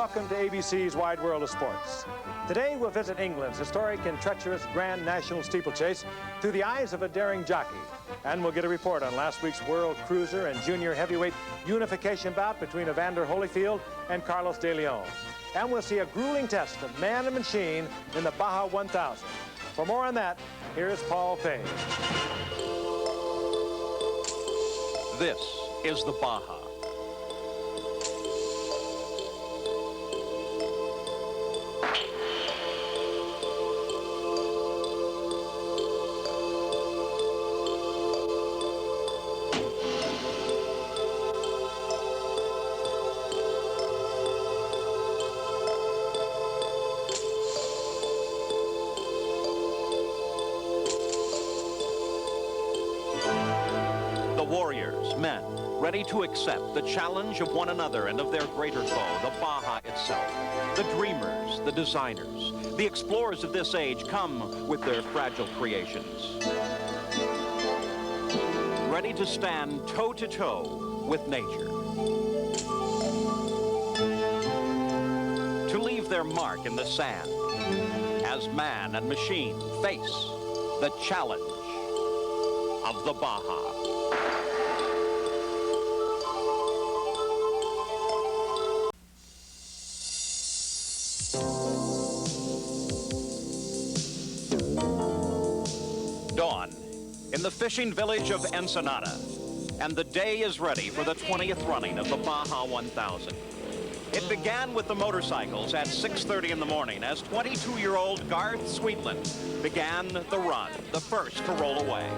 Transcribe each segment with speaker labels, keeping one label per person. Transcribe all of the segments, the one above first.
Speaker 1: welcome to ABC's Wide World of Sports. Today we'll visit England's historic and treacherous Grand National Steeplechase through the eyes of a daring jockey. And we'll get a report on last week's World Cruiser and Junior Heavyweight unification bout between Evander Holyfield and Carlos de Leon. And we'll see a grueling test of man and machine in the Baja 1000. For more on that, here's Paul Page.
Speaker 2: This is the Baja. Warriors, men, ready to accept the challenge of one another and of their greater foe, the Baja itself. The dreamers, the designers, the explorers of this age come with their fragile creations. Ready to stand toe-to-toe with nature. To leave their mark in the sand as man and machine face the challenge of the Baja. Dawn in the fishing village of Ensenada, and the day is ready for the 20th running of the Baja 1000. It began with the motorcycles at 6:30 in the morning as 22-year-old Garth Sweetland began the run, the first to roll away.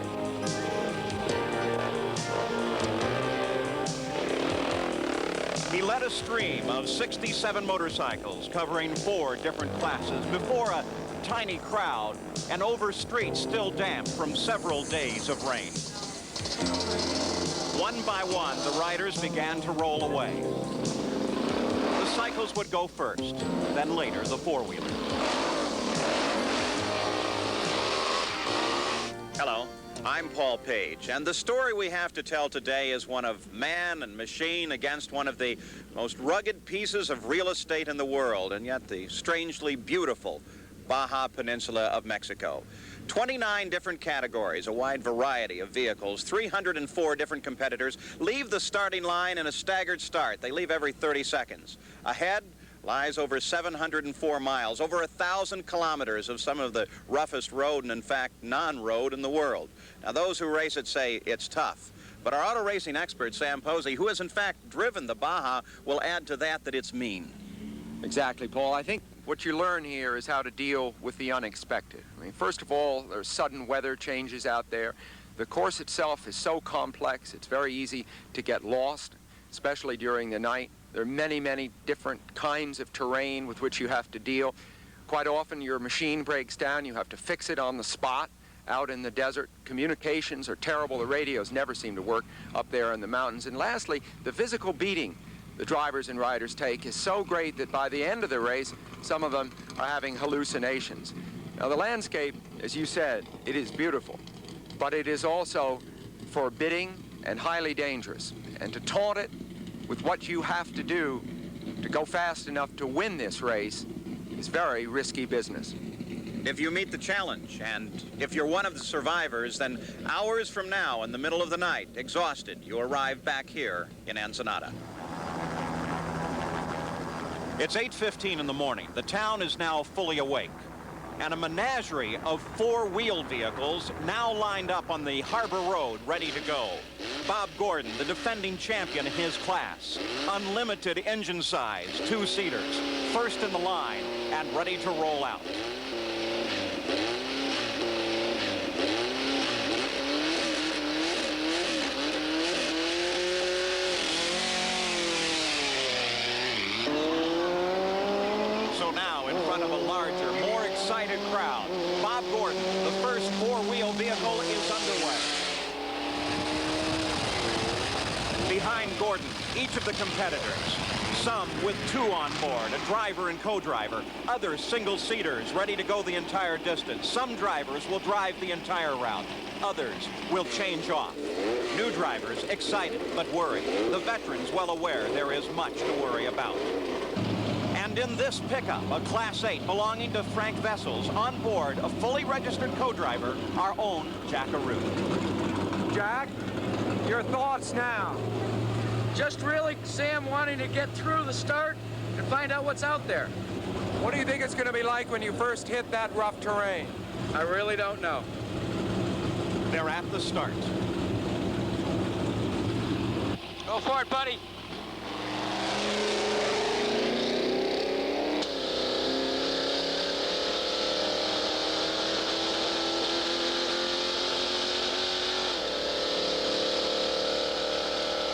Speaker 2: He led a stream of 67 motorcycles covering 4 different classes before a tiny crowd and over streets still damp from several days of rain. One by one, the riders began to roll away. The cycles would go first, then later the four-wheelers. Hello, I'm Paul Page, and the story we have to tell today is one of man and machine against one of the most rugged pieces of real estate in the world, and yet the strangely beautiful Baja Peninsula of Mexico. 29 different categories, a wide variety of vehicles, 304 different competitors leave the starting line in a staggered start. They leave every 30 seconds. Ahead lies over 704 miles, over 1,000 kilometers of some of the roughest road and, in fact, non-road in the world. Now, those who race it say it's tough. But our auto racing expert, Sam Posey, who has, in fact, driven the Baja, will add to that it's mean.
Speaker 3: Exactly, Paul. I think what you learn here is how to deal with the unexpected. I mean, first of all, there's sudden weather changes out there. The course itself is so complex, it's very easy to get lost, especially during the night. There are many, many different kinds of terrain with which you have to deal. Quite often your machine breaks down, you have to fix it on the spot out in the desert. Communications are terrible, the radios never seem to work up there in the mountains. And lastly, the physical beating the drivers and riders take is so great that by the end of the race, some of them are having hallucinations. Now, the landscape, as you said, it is beautiful, but it is also forbidding and highly dangerous. And to taunt it with what you have to do to go fast enough to win this race is very risky business.
Speaker 2: If you meet the challenge, and if you're one of the survivors, then hours from now, in the middle of the night, exhausted, you arrive back here in Ensenada. It's 8:15 in the morning. The town is now fully awake, and a menagerie of four-wheeled vehicles now lined up on the harbor road, ready to go. Bob Gordon, the defending champion in his class, unlimited engine size, 2-seaters, first in the line and ready to roll out. Crowd. Bob Gordon, the first four-wheel vehicle, is underway. Behind Gordon, each of the competitors, some with 2 on board, a driver and co-driver, others single-seaters ready to go the entire distance. Some drivers will drive the entire route. Others will change off. New drivers excited but worried. The veterans well aware there is much to worry about. And in this pickup, a Class 8 belonging to Frank Vessels, on board a fully registered co-driver, our own Jackaroo.
Speaker 3: Jack, your thoughts now?
Speaker 4: Just really, Sam, wanting to get through the start and find out what's out there.
Speaker 3: What do you think it's going to be like when you first hit that rough terrain?
Speaker 4: I really don't know.
Speaker 2: They're at the start.
Speaker 4: Go for it, buddy.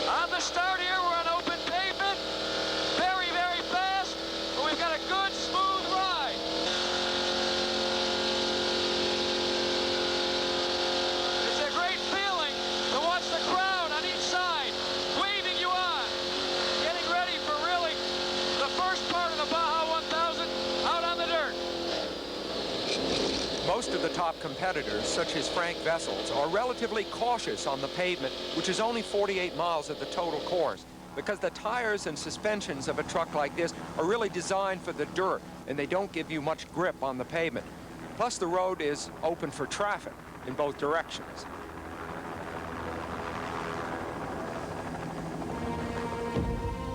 Speaker 4: On the start here, we're on open pavement. Very, very fast, but we've got a good, smooth ride. It's a great feeling to watch the crowd on each side waving you on. Getting ready for really the first part of the Baja 1000 out on the dirt.
Speaker 3: Most of the top competitors, such as Frank Vessels, are relatively cautious on the pavement, which is only 48 miles of the total course, because the tires and suspensions of a truck like this are really designed for the dirt, and they don't give you much grip on the pavement. Plus, the road is open for traffic in both directions.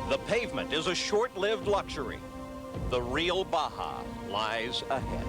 Speaker 2: The pavement is a short-lived luxury. The real Baja lies ahead.